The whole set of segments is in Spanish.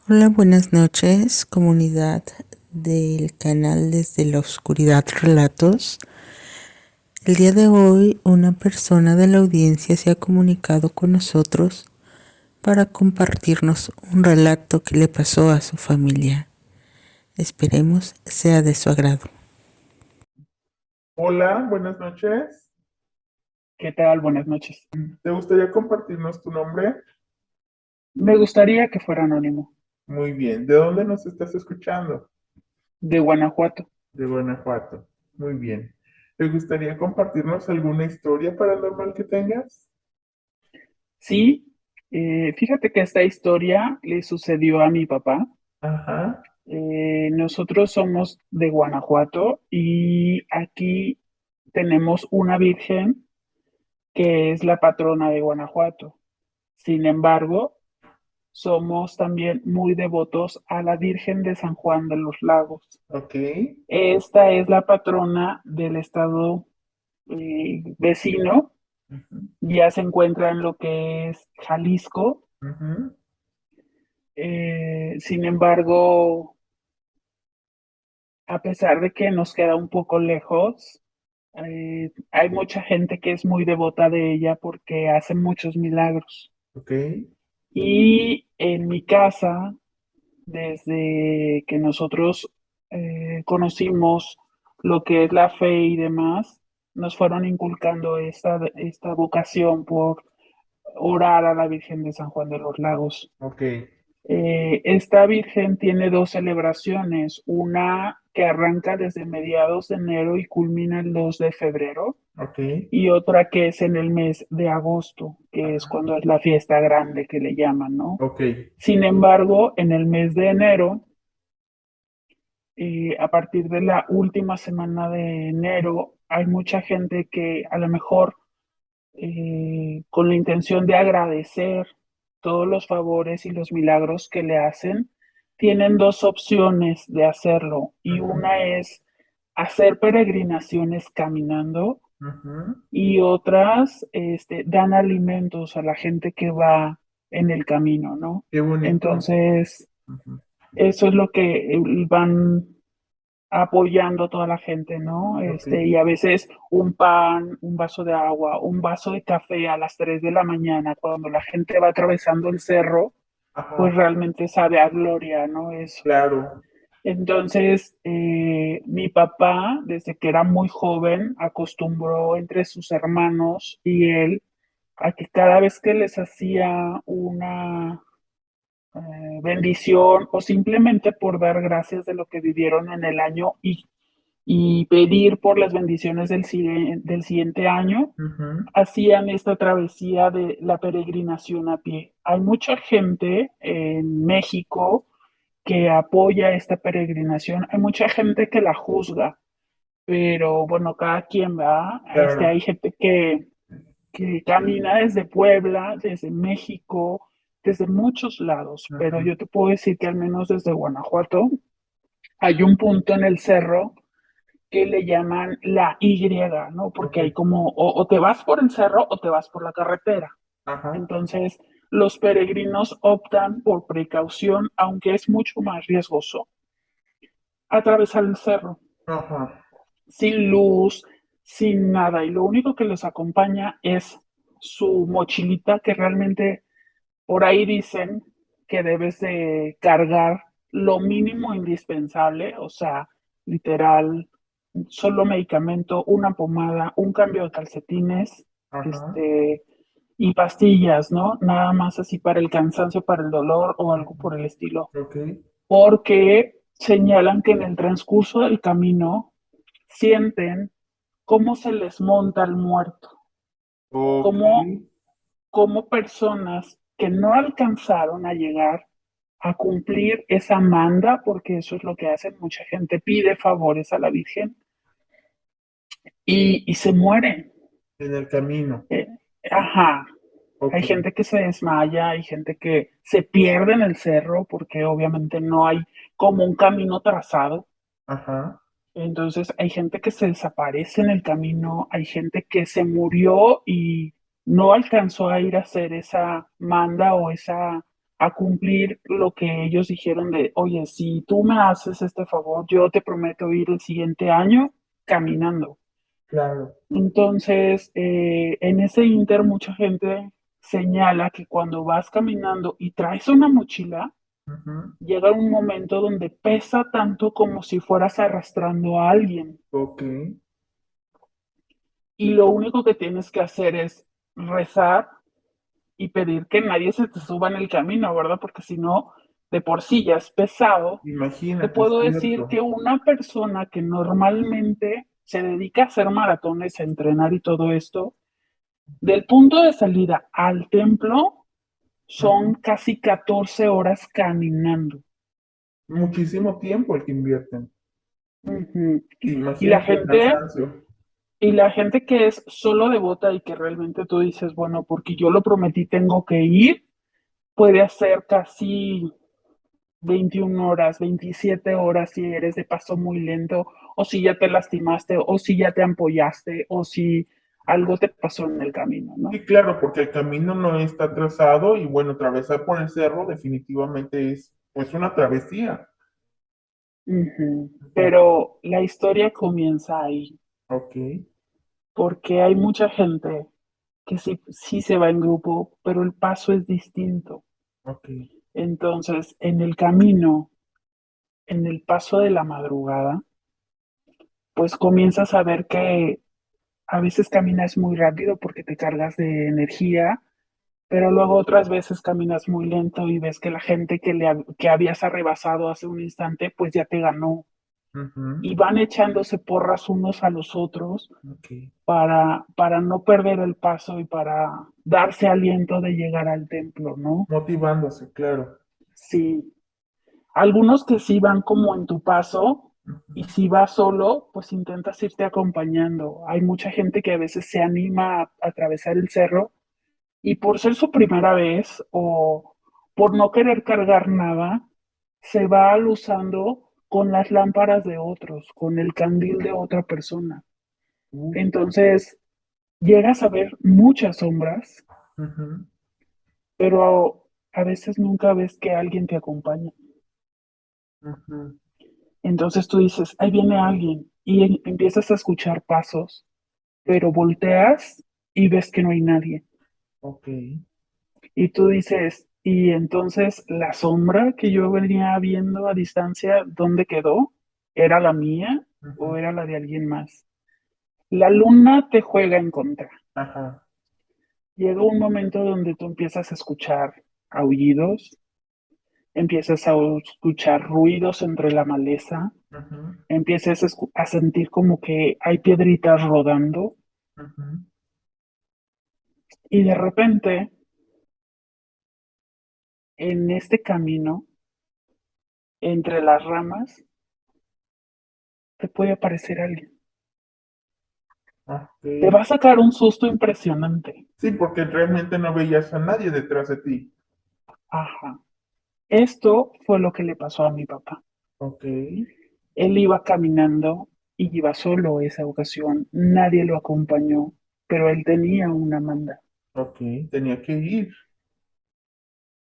Hola, buenas noches, comunidad del canal Desde la Oscuridad Relatos. El día de hoy, una persona de la audiencia se ha comunicado con nosotros para compartirnos un relato que le pasó a su familia. Esperemos sea de su agrado. Hola, buenas noches. ¿Qué tal? Buenas noches. ¿Te gustaría compartirnos tu nombre? Me gustaría que fuera anónimo, Muy bien. ¿De dónde nos estás escuchando? de Guanajuato. De Guanajuato. Muy bien. ¿Te gustaría compartirnos alguna historia paranormal que tengas? Sí, fíjate que esta historia le sucedió a mi papá. Ajá. Nosotros somos de Guanajuato y aquí tenemos una virgen que es la patrona de Guanajuato. Sin embargo, somos también muy devotos a la Virgen de San Juan de los Lagos. Ok. Esta es la patrona del estado vecino, Ujú, ya se encuentra en lo que es Jalisco. ujú. Sin embargo, a pesar de que nos queda un poco lejos, hay mucha gente que es muy devota de ella porque hace muchos milagros. Ok. Y en mi casa, desde que nosotros conocimos lo que es la fe y demás, nos fueron inculcando esta vocación por orar a la Virgen de San Juan de los Lagos. Ok. Esta Virgen tiene dos celebraciones, una que arranca desde mediados de enero y culmina el 2 de febrero, Ok. y otra que es en el mes de agosto, que es Ajá. cuando es la fiesta grande que le llaman, ¿no? Ok. Sin embargo, en el mes de enero, a partir de la última semana de enero, hay mucha gente que a lo mejor con la intención de agradecer todos los favores y los milagros que le hacen, tienen dos opciones de hacerlo y Ujú, una es hacer peregrinaciones caminando ujú. y otras dan alimentos a la gente que va en el camino, ¿no? Qué bonito. Entonces, Ujú. eso es lo que van apoyando a toda la gente, ¿no? Ok. Y a veces un pan, un vaso de agua, un vaso de café a las 3 de la mañana, cuando la gente va atravesando el cerro, pues Ajá. realmente sabe a gloria, ¿no? Eso. Claro. Entonces, mi papá, desde que era muy joven, acostumbró entre sus hermanos y él a que cada vez que les hacía una bendición o simplemente por dar gracias de lo que vivieron en el año y pedir por las bendiciones del siguiente año, Ujú. hacían esta travesía de la peregrinación a pie. Hay mucha gente en México que apoya esta peregrinación, hay mucha gente que la juzga, pero bueno, cada quien va. Claro. Hay gente que camina desde Puebla, desde México, desde muchos lados, pero Ujú. yo te puedo decir que al menos desde Guanajuato hay un punto en el cerro que le llaman la Y, ¿no? Ok. Porque hay como, o te vas por el cerro o te vas por la carretera. Ajá. Entonces, los peregrinos optan por precaución, aunque es mucho más riesgoso, atravesar el cerro Ajá. sin luz, sin nada. Y lo único que les acompaña es su mochilita, que realmente por ahí dicen que debes de cargar lo mínimo indispensable, o sea, literal, solo medicamento, una pomada, un cambio de calcetines, Ajá. y pastillas, ¿no? Nada más así para el cansancio, para el dolor o algo Ujú. por el estilo. Ok. Porque señalan que en el transcurso del camino sienten cómo se les monta el muerto, Ok. cómo como personas que no alcanzaron a llegar a cumplir esa manda, porque eso es lo que hacen, mucha gente pide favores a la Virgen y se mueren. En el camino. Eh, ajá, Ok. hay gente que se desmaya, hay gente que se pierde en el cerro porque obviamente no hay como un camino trazado. Ajá. Entonces hay gente que se desaparece en el camino, hay gente que se murió y no alcanzó a ir a hacer esa manda o esa a cumplir lo que ellos dijeron de, oye, si tú me haces este favor, yo te prometo ir el siguiente año caminando. Claro. Entonces, en ese inter mucha gente señala que cuando vas caminando y traes una mochila, Ujú. llega un momento donde pesa tanto como si fueras arrastrando a alguien. Ok. Y lo único que tienes que hacer es rezar y pedir que nadie se te suba en el camino, ¿verdad? Porque si no, de por sí ya es pesado. Te Imagínate, es puedo decir cierto. que una persona que normalmente se dedica a hacer maratones, a entrenar y todo esto, del punto de salida al templo son Ujú. casi 14 horas caminando. Muchísimo tiempo el que invierten. Ujú. Y la Imagínate el gente, cansancio. y la gente que es solo devota y que realmente tú dices, bueno, porque yo lo prometí, tengo que ir, puede hacer casi 21 horas, 27 horas si eres de paso muy lento, o si ya te lastimaste, o si ya te ampollaste, o si algo te pasó en el camino, ¿no? Sí, claro, porque el camino no está trazado y bueno, atravesar por el cerro definitivamente es pues una travesía. Ujú. Ujú. Pero la historia comienza ahí, Ok, porque hay mucha gente que sí, sí se va en grupo, pero el paso es distinto. ok. Entonces, en el camino, en el paso de la madrugada, pues comienzas a ver que a veces caminas muy rápido porque te cargas de energía, pero luego otras veces caminas muy lento y ves que la gente que habías arrebasado hace un instante, pues ya te ganó. Ujú. Y van echándose porras unos a los otros Ok. para no perder el paso y para darse aliento de llegar al templo, ¿no? Motivándose, claro. Sí, algunos que sí van como en tu paso y Ujú. si vas solo, pues intentas irte acompañando. Hay mucha gente que a veces se anima a atravesar el cerro y por ser su primera vez o por no querer cargar nada, se va alusando con las lámparas de otros, con el candil de otra persona. Uh, Entonces, llegas a ver muchas sombras, ujú. pero a veces nunca ves que alguien te acompaña. Ujú. Entonces tú dices, ahí viene alguien y empiezas a escuchar pasos, pero volteas y ves que no hay nadie. Ok. Y tú dices, y entonces la sombra que yo venía viendo a distancia, ¿dónde quedó? ¿Era la mía o Ujú. era la de alguien más? La luna te juega en contra. Ajá. Llega un momento donde tú empiezas a escuchar aullidos, empiezas a escuchar ruidos entre la maleza, Ujú. empiezas a sentir como que hay piedritas rodando Ujú. y de repente en este camino, entre las ramas, te puede aparecer alguien. Te Ok. va a sacar un susto impresionante. Sí, porque realmente no veías a nadie detrás de ti. Ajá. Esto fue lo que le pasó a mi papá. Ok. Él iba caminando y iba solo esa ocasión. Nadie lo acompañó, pero él tenía una manda. Ok. Tenía que ir.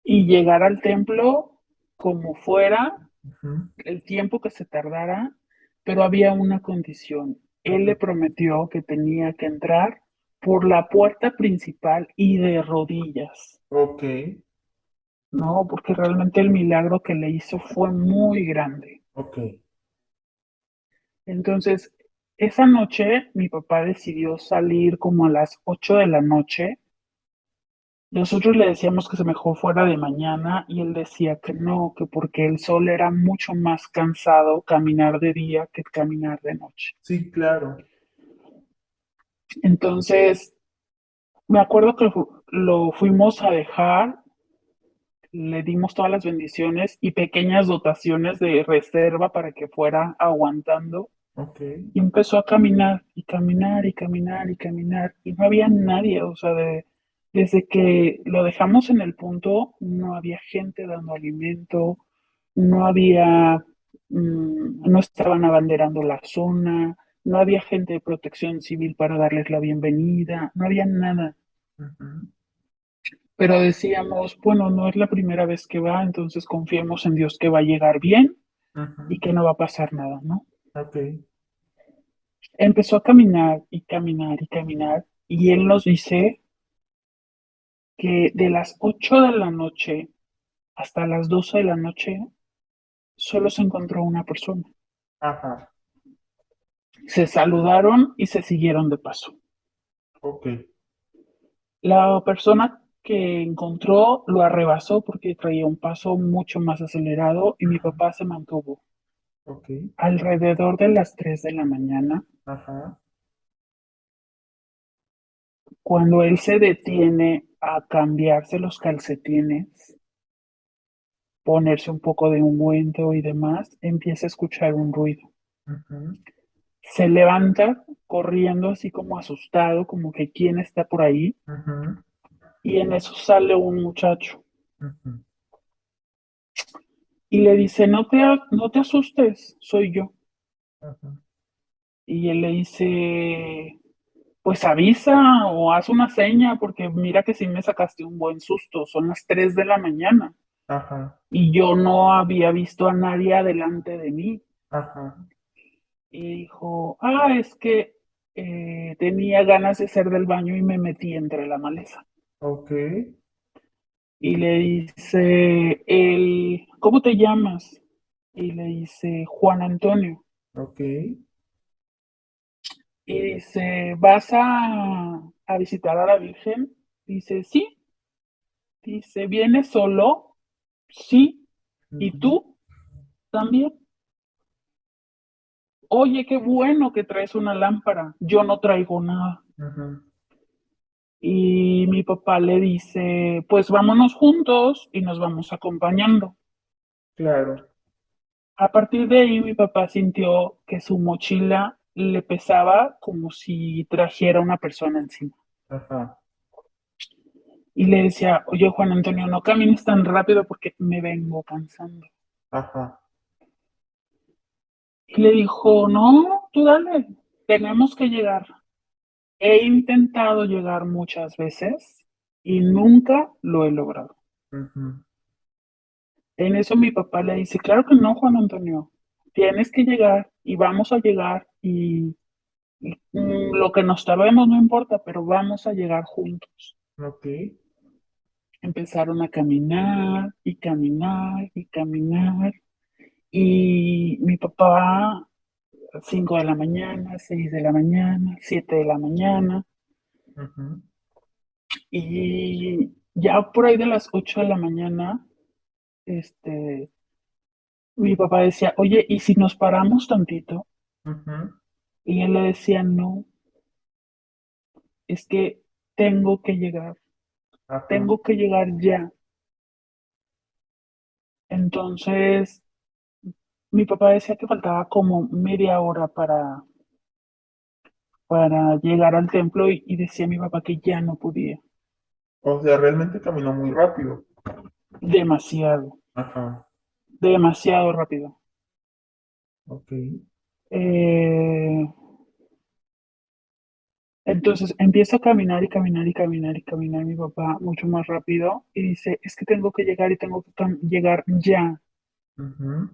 Y llegar al templo como fuera, Ujú. el tiempo que se tardara, pero había una condición. Él Ajá. le prometió que tenía que entrar por la puerta principal y de rodillas, Ok. ¿no? Porque realmente el milagro que le hizo fue muy grande. Ok. Entonces, esa noche mi papá decidió salir como a las 8 de la noche. Nosotros le decíamos que se mejor fuera de mañana y él decía que no, que porque el sol era mucho más cansado caminar de día que caminar de noche. Sí, claro. Entonces, me acuerdo que lo fuimos a dejar, le dimos todas las bendiciones y pequeñas dotaciones de reserva para que fuera aguantando. Ok. Y empezó a caminar y caminar y caminar y caminar y no había nadie, o sea, desde que lo dejamos en el punto, no había gente dando alimento, no había, no estaban abanderando la zona, no había gente de protección civil para darles la bienvenida, no había nada. Ujú. pero decíamos, bueno, no es la primera vez que va, entonces confiemos en Dios que va a llegar bien y Ujú. que no va a pasar nada, ¿no? Ok. Empezó a caminar y caminar y caminar y él nos dice que de las 8 de la noche hasta las 12 de la noche solo se encontró una persona. Ajá. Se saludaron y se siguieron de paso. Ok. La persona que encontró lo arrebasó porque traía un paso mucho más acelerado y mi Ajá. papá se mantuvo. Ok. Alrededor de las 3 de la mañana, Ajá. cuando él se detiene a cambiarse los calcetines, ponerse un poco de ungüento y demás, empieza a escuchar un ruido. Ujú. Se levanta corriendo así como asustado, como que quién está por ahí, Ujú. y en eso sale un muchacho Ujú. y le dice, no te asustes, soy yo. Ujú. Y él le dice, pues avisa o haz una seña, porque mira que sí me sacaste un buen susto, son las 3 de la mañana Ajá. y yo no había visto a nadie adelante de mí. Ajá. Y dijo, es que tenía ganas de hacer del baño y me metí entre la maleza. Ok. Y le dice, ¿cómo te llamas? Y le dice, Juan Antonio. Ok. Y dice, ¿vas a visitar a la Virgen? Dice, sí. Dice, ¿vienes solo? Sí. ¿Y Ujú. tú también? Oye, qué bueno que traes una lámpara. Yo no traigo nada. Ujú. Y mi papá le dice, pues vámonos juntos y nos vamos acompañando. Claro. A partir de ahí mi papá sintió que su mochila le pesaba como si trajera una persona encima. Ajá. Y le decía, oye Juan Antonio, no camines tan rápido porque me vengo cansando. Ajá. Y le dijo, no, tú dale, tenemos que llegar. He intentado llegar muchas veces y nunca lo he logrado. Ujú. En eso mi papá le dice, claro que no, Juan Antonio, tienes que llegar y vamos a llegar y lo que nos tardemos no importa, pero vamos a llegar juntos. Ok. Empezaron a caminar y caminar y caminar y mi papá, 5 de la mañana, 6 de la mañana, 7 de la mañana Ujú. y ya por ahí de las 8 de la mañana, este, mi papá decía, oye, ¿y si nos paramos tantito? Ujú. Y él le decía, no, es que Ajá. tengo que llegar ya. Entonces, mi papá decía que faltaba como media hora para llegar al templo y decía mi papá que ya no podía, O sea, realmente caminó muy rápido. demasiado, Ajá. demasiado rápido. Ok. Eh, entonces empieza a caminar y caminar y caminar y caminar mi papá mucho más rápido y dice, es que tengo que llegar y tengo que llegar ya. Ujú.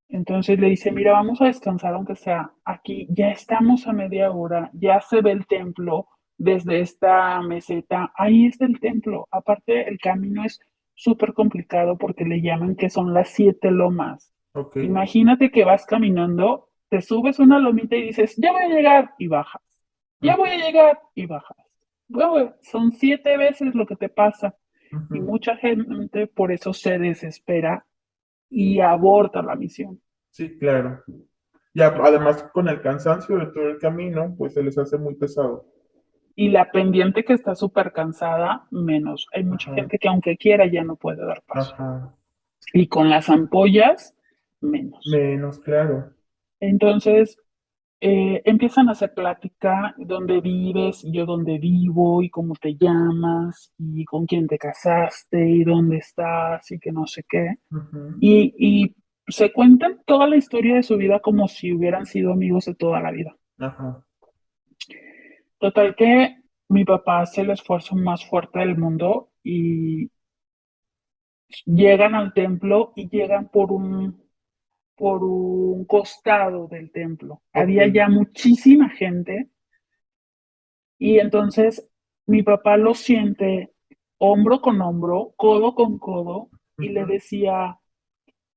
Entonces le dice, mira, vamos a descansar aunque sea aquí, ya estamos a media hora, ya se ve el templo desde esta meseta, ahí está el templo. Aparte, el camino es súper complicado porque le llaman que son las 7 lomas. Ok. Imagínate que vas caminando, te subes una lomita y dices, ya voy a llegar y bajas, ya voy a Ujú. llegar y bajas. Bueno, son 7 veces lo que te pasa y Ujú. mucha gente por eso se desespera y aborta la misión. Sí, claro. Y además con el cansancio de todo el camino, pues se les hace muy pesado. Y la pendiente que está súper cansada, menos. Hay mucha Ajá. gente que aunque quiera ya no puede dar paso. Ajá. Y con las ampollas, menos. Menos, claro. Entonces, empiezan a hacer plática, dónde vives, yo dónde vivo, y cómo te llamas, y con quién te casaste, y dónde estás, y que no sé qué. Ujú. Y se cuentan toda la historia de su vida como si hubieran sido amigos de toda la vida. Ajá. Total que mi papá hace el esfuerzo más fuerte del mundo y llegan al templo y llegan por un costado del templo. Ok. Había ya muchísima gente y entonces mi papá lo siente hombro con hombro, codo con codo y le Ujú. decía,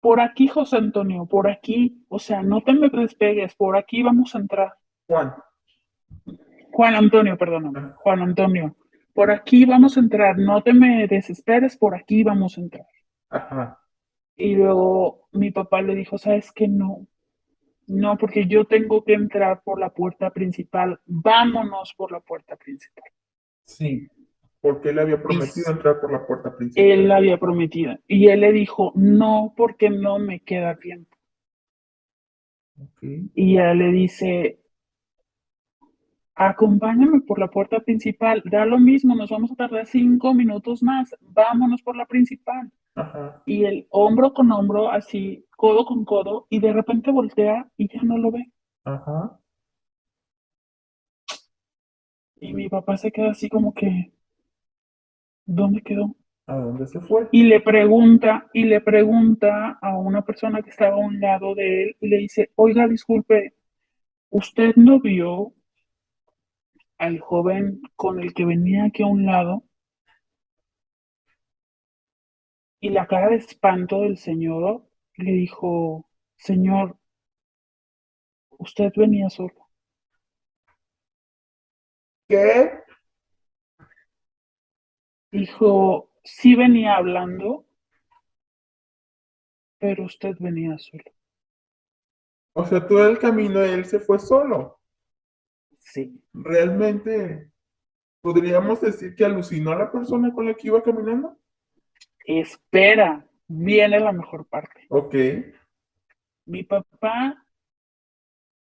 por aquí, José Antonio, por aquí, o sea, no te me despegues, por aquí vamos a entrar. Juan. Juan Antonio, perdóname, Ah, Juan Antonio, por aquí vamos a entrar, no te me desesperes, por aquí vamos a entrar. ajá. Y luego mi papá le dijo, ¿sabes qué? No, no, porque yo tengo que entrar por la puerta principal, vámonos por la puerta principal. Sí, porque él había Y prometido entrar por la puerta él principal. la había prometido. Y él le dijo, no, porque no me queda tiempo. Ok. Y ella le dice, acompáñame por la puerta principal, da lo mismo, nos vamos a tardar 5 minutos más, vámonos por la principal. Ajá. Y el hombro con hombro, así, codo con codo, y de repente voltea y ya no lo ve. Ajá. Y mi papá se queda así como que, ¿dónde quedó? ¿A dónde se fue? Y le pregunta a una persona que estaba a un lado de él y le dice, oiga, disculpe, ¿usted no vio al joven con el que venía aquí a un lado? Y la cara de espanto del señor le dijo, señor, usted venía solo. ¿Qué? Dijo, sí venía hablando, pero usted venía solo. O sea, todo el camino él se fue solo. Sí. ¿Realmente podríamos decir que alucinó a la persona con la que iba caminando? Espera, viene la mejor parte. Ok. Mi papá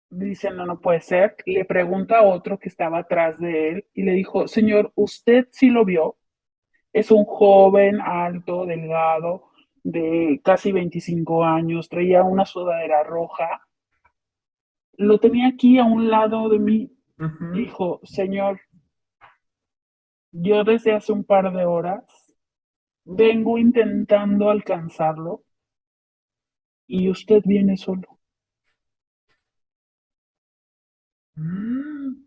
dice, no, no puede ser. Le pregunta a otro que estaba atrás de él y le dijo, señor, ¿usted sí lo vio? Es un joven alto, delgado, de casi 25 años, traía una sudadera roja. Lo tenía aquí a un lado de mí. Ujú. Dijo, señor, yo desde hace un par de horas vengo intentando alcanzarlo y usted viene solo. Mm,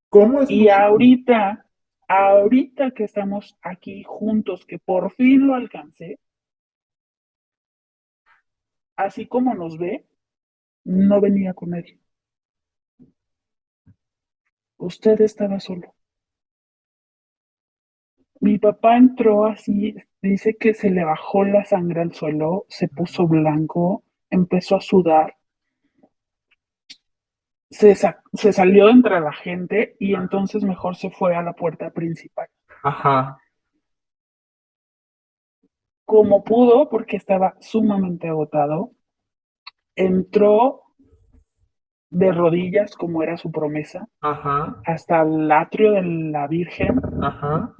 ¿cómo es Y posible? ahorita que estamos aquí juntos, que por fin lo alcancé, así como nos ve, no venía con nadie. Usted estaba solo. Mi papá entró así, dice que se le bajó la sangre al suelo, se puso blanco, empezó a sudar, se salió de entre la gente y entonces mejor se fue a la puerta principal. Ajá. Como pudo, porque estaba sumamente agotado, entró de rodillas, como era su promesa, Ajá. hasta el atrio de la Virgen, Ajá.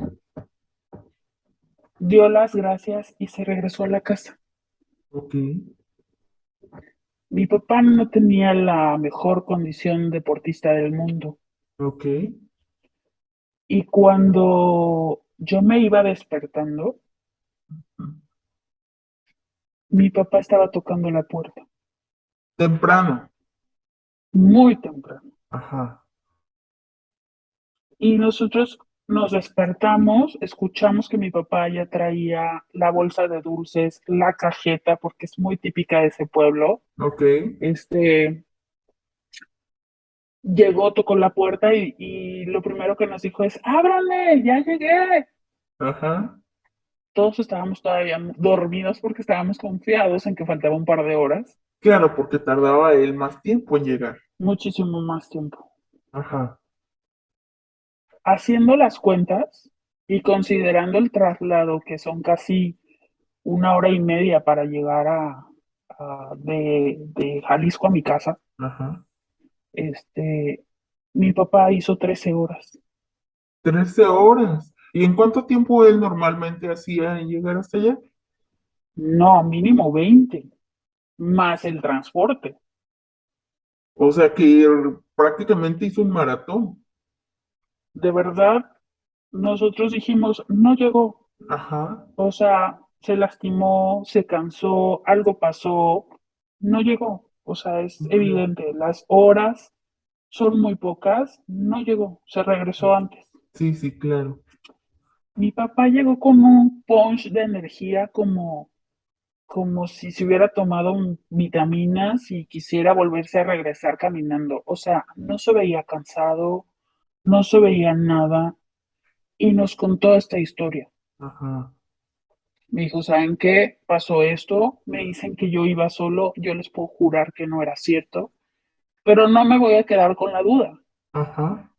dio las gracias y se regresó a la casa. Ok. Mi papá no tenía la mejor condición deportista del mundo Ok. y cuando yo me iba despertando, mi papá estaba tocando la puerta, Temprano. muy temprano. Ajá. Y nosotros nos despertamos, escuchamos que mi papá ya traía la bolsa de dulces, la cajeta, porque es muy típica de ese pueblo. Ok. Este, llegó, tocó la puerta y lo primero que nos dijo es, ¡ábranle! ¡Ya llegué! Ajá. Todos estábamos todavía dormidos porque estábamos confiados en que faltaba un par de horas, Claro, porque tardaba él más tiempo en llegar. muchísimo más tiempo. Ajá. Haciendo las cuentas y considerando el traslado, que son casi 1 hora y media para llegar de Jalisco a mi casa, Ajá. este, mi papá hizo 13 horas. 13 horas. ¿Y en cuánto tiempo él normalmente hacía en llegar hasta allá? No, mínimo 20 más el transporte. O sea que prácticamente hizo un maratón. De verdad, nosotros dijimos, no llegó, Ajá. o sea, se lastimó, se cansó, algo pasó, no llegó, o sea, es Ujú. evidente, las horas son muy pocas, no llegó, se regresó antes. Sí, sí, claro. Mi papá llegó con un punch de energía como si se hubiera tomado vitaminas y quisiera volverse a regresar caminando. O sea, no se veía cansado, no se veía nada y nos contó esta historia. Ajá. Me dijo, ¿saben qué? Pasó esto, me dicen que yo iba solo, yo les puedo jurar que no era cierto, pero no me voy a quedar con la duda. Ajá.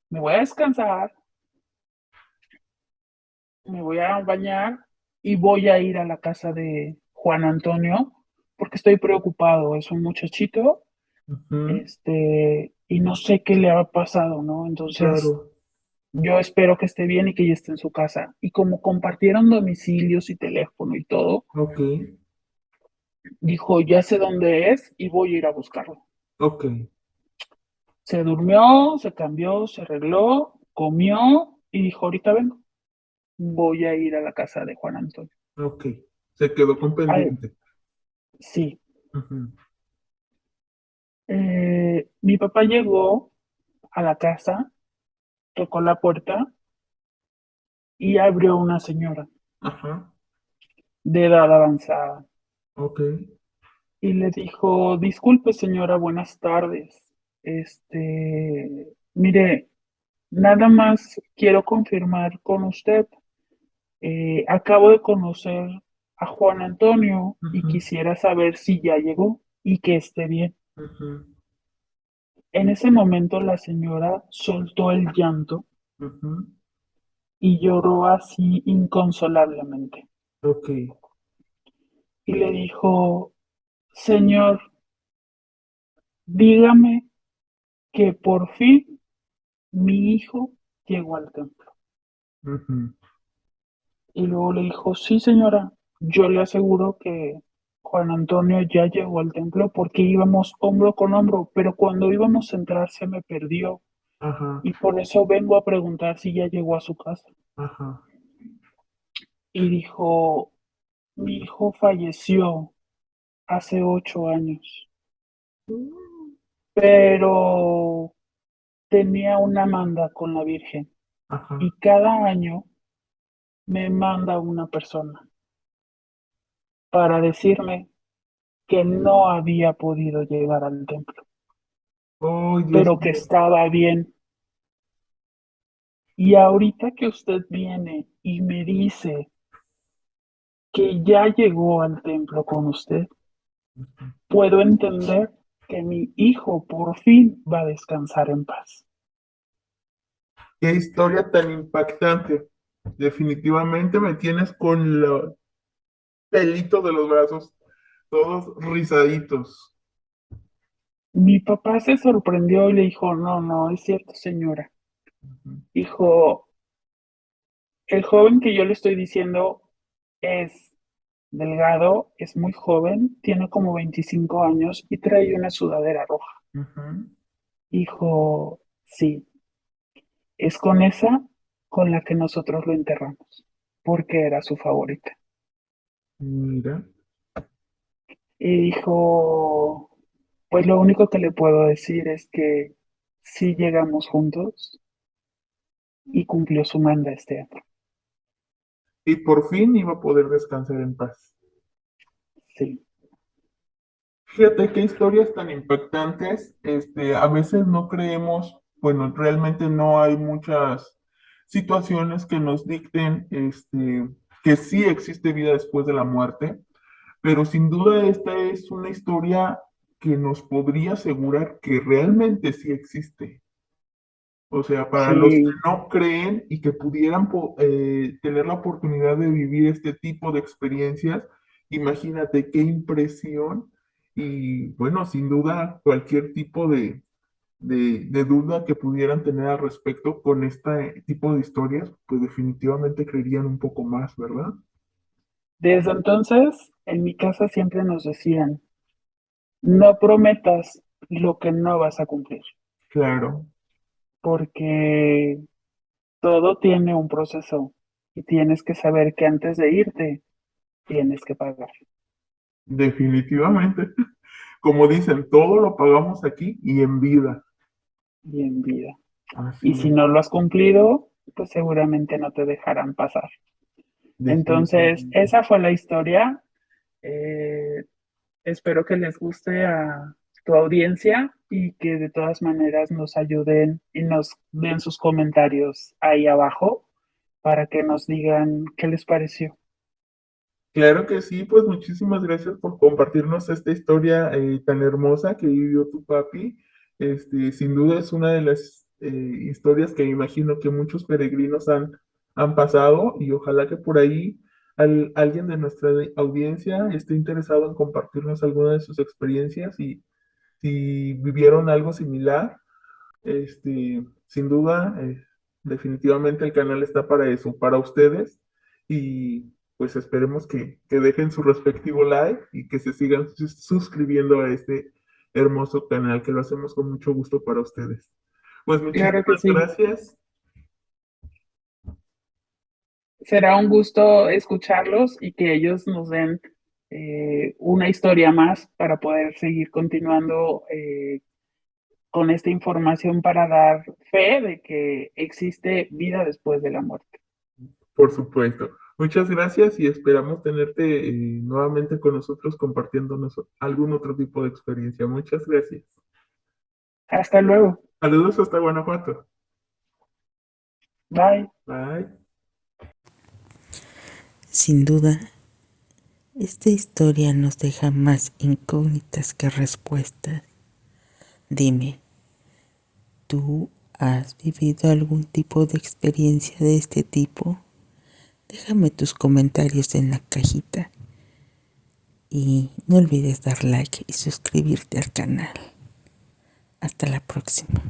Me voy a descansar, me voy a bañar y voy a ir a la casa de Juan Antonio porque estoy preocupado. Es un muchachito, Ujú. y no sé qué le ha pasado, ¿no? Entonces, Claro. yo espero que esté bien y que ya esté en su casa. Y como compartieron domicilios y teléfono y todo, Ok. dijo, ya sé dónde es y voy a ir a buscarlo. Ok. Se durmió, se cambió, se arregló, comió y dijo, ahorita vengo, voy a ir a la casa de Juan Antonio. Ok. Se quedó con Ay, pendiente. sí. Ujú. Mi papá llegó a la casa, tocó la puerta y abrió una señora Ajá. de edad avanzada Ok. y le dijo, disculpe señora, buenas tardes. Mire, nada más quiero confirmar con usted. Acabo de conocer a Juan Antonio y Ujú. quisiera saber si ya llegó y que esté bien. Ujú. En ese momento la señora soltó el llanto Ujú. y lloró así inconsolablemente. Ok. Y le dijo, Señor, dígame que por fin mi hijo llegó al templo. Ujú. Y luego le dijo, sí, señora, yo le aseguro que Juan Antonio ya llegó al templo porque íbamos hombro con hombro, pero cuando íbamos a entrar se me perdió Ajá. y por eso vengo a preguntar si ya llegó a su casa. Ajá. Y dijo, mi hijo falleció hace 8 años, pero tenía una manda con la Virgen y Ajá. cada año me manda una persona para decirme que no había podido llegar al templo, Oh, Dios pero que mío. estaba bien. Y ahorita que usted viene y me dice que ya llegó al templo con usted, puedo entender que mi hijo por fin va a descansar en paz. Qué historia tan impactante. Definitivamente me tienes con los pelitos de los brazos todos rizaditos. Mi papá se sorprendió y le dijo, no, no, es cierto, señora. Ujú. Dijo, el joven que yo le estoy diciendo es delgado, es muy joven, tiene como 25 años y trae una sudadera roja. Ujú. Dijo, sí, es con esa con la que nosotros lo enterramos, porque era su favorita. Mira. Y dijo, pues lo único que le puedo decir es que sí llegamos juntos y cumplió su manda este año. Y por fin iba a poder descansar en paz. Sí, Fíjate qué historias tan impactantes. A veces no creemos, bueno, realmente no hay muchas situaciones que nos dicten, que sí existe vida después de la muerte, pero sin duda esta es una historia que nos podría asegurar que realmente sí existe. O sea, para los que sí, no creen y que pudieran tener la oportunidad de vivir este tipo de experiencias, imagínate qué impresión y bueno, sin duda cualquier tipo de duda que pudieran tener al respecto con este tipo de historias, pues definitivamente creerían un poco más, ¿verdad? desde entonces en mi casa siempre nos decían, no prometas lo que no vas a cumplir, Claro. porque Todo tiene un proceso y tienes que saber que antes de irte tienes que pagar. Definitivamente. Como dicen, todo lo pagamos aquí y en vida. Y en vida. Y Así si es, no lo has cumplido, pues seguramente no te dejarán pasar. Entonces, definitivamente. esa fue la historia. Eh, Espero que les guste a tu audiencia y que de todas maneras nos ayuden y nos den sus comentarios ahí abajo para que nos digan qué les pareció. Claro que sí, pues muchísimas gracias por compartirnos esta historia tan hermosa que vivió tu papi. Sin duda es una de las historias que me imagino que muchos peregrinos han pasado y ojalá que por ahí alguien de nuestra audiencia esté interesado en compartirnos alguna de sus experiencias y si vivieron algo similar. Sin duda, definitivamente el canal está para eso, para ustedes, y pues esperemos que dejen su respectivo like y que se sigan suscribiendo a este hermoso canal, que lo hacemos con mucho gusto para ustedes. Pues Claro que muchísimas sí. gracias. Será un gusto escucharlos y que ellos nos den una historia más para poder seguir continuando con esta información para dar fe de que existe vida después de la muerte. Por supuesto. Muchas gracias y esperamos tenerte nuevamente con nosotros compartiéndonos algún otro tipo de experiencia. Muchas gracias. Hasta luego. Saludos hasta Guanajuato. Bye. Bye. Sin duda, esta historia nos deja más incógnitas que respuestas. Dime, ¿tú has vivido algún tipo de experiencia de este tipo? Déjame tus comentarios en la cajita y no olvides dar like y suscribirte al canal. Hasta la próxima.